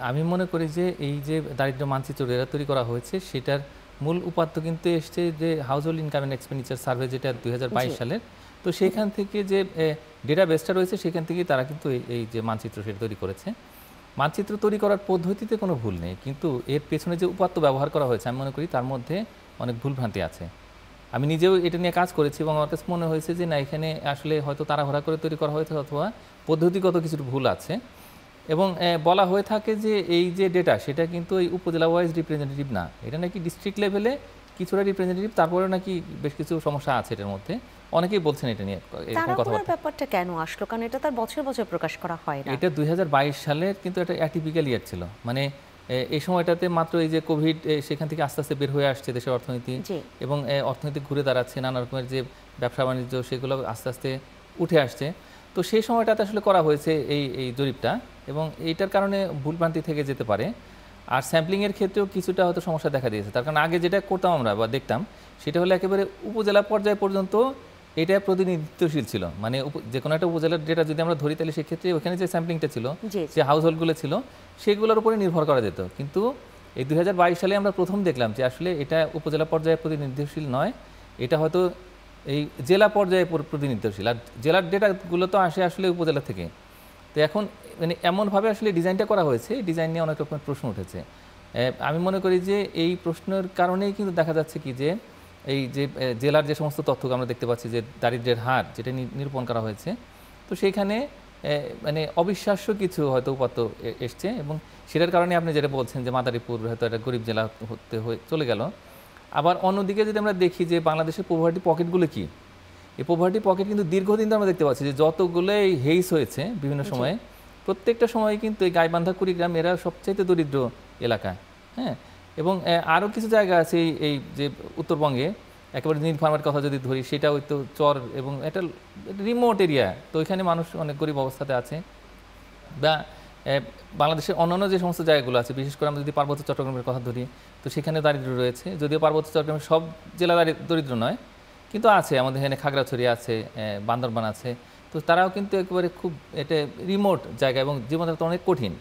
আমি মনে করি যে এই যে দারিদ্র্য মানচিত্র যেটা তৈরি করা হয়েছে সেটার মূল উপাত্ত কিন্তু এসছে যে house hold income and expenditure survey যেটা জি। ২০২২ সালের। তো হুম, হুম। সেখান থেকে যে ডেটাবেসটা রয়েছে সেখান থেকেই তারা কিন্তু এই যে মানচিত্র সেটা তৈরি করেছে। মানচিত্র তৈরি করার পদ্ধতিতে কোনো ভুল নেই। কিন্তু এর পেছনে যে উপাত্ত ব্যবহার করা হয়েছে আমি মনে করি তার মধ্যে অনেক ভুলভ্রান্তি আছে। আমি নিজেও এটা নিয়ে কাজ করেছি এবং আমার কাছে মনে হয়েছে যে না এখানে আসলে হয়তো তাড়াহুড়া করে তৈরি করা হয়েছে অথবা পদ্ধতিগত কিছু ভুল আছে। এবং বলা হয়ে থাকে যে এই যে ডেটা সেটা কিন্তু এই উপজেলা ওয়াইজ রিপ্রেজেন্টেটিভ না। এটা নাকি ডিস্ট্রিক্ট লেভেলে কিছুটা রিপ্রেজেন্টেটিভ, তারপরেও নাকি বেশ কিছু সমস্যা আছে এটার মধ্যে। অনেকেই বলছেন এটা নিয়ে এরকম তাড়াহুড়োর কথাবার্তা। ব্যাপারটা কেন আসলো? কারণ এটা তার বছর, বছর প্রকাশ করা হয় না। এটা ২০২২ সালের কিন্তু একটা অ্যাটিপিক্যাল ইয়ার ছিল। মানে এই সময়টাতে মাত্র এই যে কোভিড সেখান থেকে আস্তে, আস্তে বের হয়ে আসছে দেশের অর্থনীতি জি। এবং অর্থনীতি ঘুরে দাঁড়াচ্ছে। নানা রকমের যে ব্যবসা-বাণিজ্য সেগুলো আস্তে, আস্তে উঠে আসছে। তো সেই সময়টাতে আসলে করা হয়েছে এই জরিপটা এবং এইটার কারণে ভুলভ্রান্তি থেকে যেতে পারে। আর স্যাম্পলিং এর ক্ষেত্রেও কিছুটা হয়তো সমস্যা দেখা দিয়েছে। তার কারণ আগে যেটা করতাম আমরা বা দেখতাম সেটা হলো একেবারে উপজেলা পর্যায় পর্যন্ত এটা প্রতিনিধিত্বশীল ছিল। মানে যেকোনো একটা উপজেলার ডেটা যদি আমরা ধরি তাহলে সেক্ষেত্রে ওখানে যে স্যাম্পলিংটা ছিল, জি, যে জি। হাউস হোল্ডগুলো ছিল সেগুলোর উপরে নির্ভর করা যেত। কিন্তু এই ২০২২ সালে আমরা প্রথম দেখলাম যে আসলে এটা উপজেলা পর্যায়ে প্রতিনিধিত্বশীল নয়। এটা হয়তো এই জেলা পর্যায়ে প্রতিনিধিত্বশীল। আর জেলার ডেটাগুলো তো আসে আসলে উপজেলা থেকে। তো এখন মানে এমনভাবে আসলে ডিজাইনটা করা হয়েছে, ডিজাইন নিয়ে অনেক রকমের প্রশ্ন উঠেছে। আমি মনে করি যে এই প্রশ্নের কারণেই কিন্তু দেখা যাচ্ছে কি যে এই যে জেলার যে সমস্ত তথ্য আমরা দেখতে পাচ্ছি যে দারিদ্র্যের হার যেটা নিরূপণ করা হয়েছে, তো সেইখানে মানে অবিশ্বাস্য কিছু হয়তো উপাত্ত এসছে এবং সেটার কারণে আপনি যেটা বলছেন যে মাদারীপুর হয়তো একটা গরিব জেলা হতে হয়ে চলে গেল। আবার অন্যদিকে যদি আমরা দেখি যে বাংলাদেশের পভার্টি পকেটগুলো কি? এই পভার্টি পকেট কিন্তু দীর্ঘদিন ধরে আমরা দেখতে পাচ্ছি যে যতগুলো এই হেইস হয়েছে বিভিন্ন জি। সময়ে, প্রত্যেকটা সময়ে কিন্তু এই গাইবান্ধা কুড়িগ্রাম এরা সবচাইতে দরিদ্র এলাকা। হ্যাঁ? এবং আরও কিছু জায়গা আছে এই যে উত্তরবঙ্গে একেবারে নীলফামারীর কথা যদি ধরি সেটা হয়তো চর এবং একটা রিমোট এরিয়া। তো ওইখানে মানুষ অনেক গরিব অবস্থাতে আছে। বা বাংলাদেশের অন্যান্য যে সমস্ত জায়গাগুলো আছে বিশেষ করে আমরা যদি পার্বত্য চট্টগ্রামের কথা ধরি, তো সেখানে দারিদ্র্য রয়েছে। যদিও পার্বত্য চট্টগ্রামের সব জেলা দরিদ্র নয়, কিন্তু আছে আমাদের এখানে খাগড়াছড়ি আছে, বান্দরবান আছে। তো তারাও কিন্তু একেবারে খুব এটা রিমোট জায়গা এবং জীবনযাত্রা অনেক কঠিন।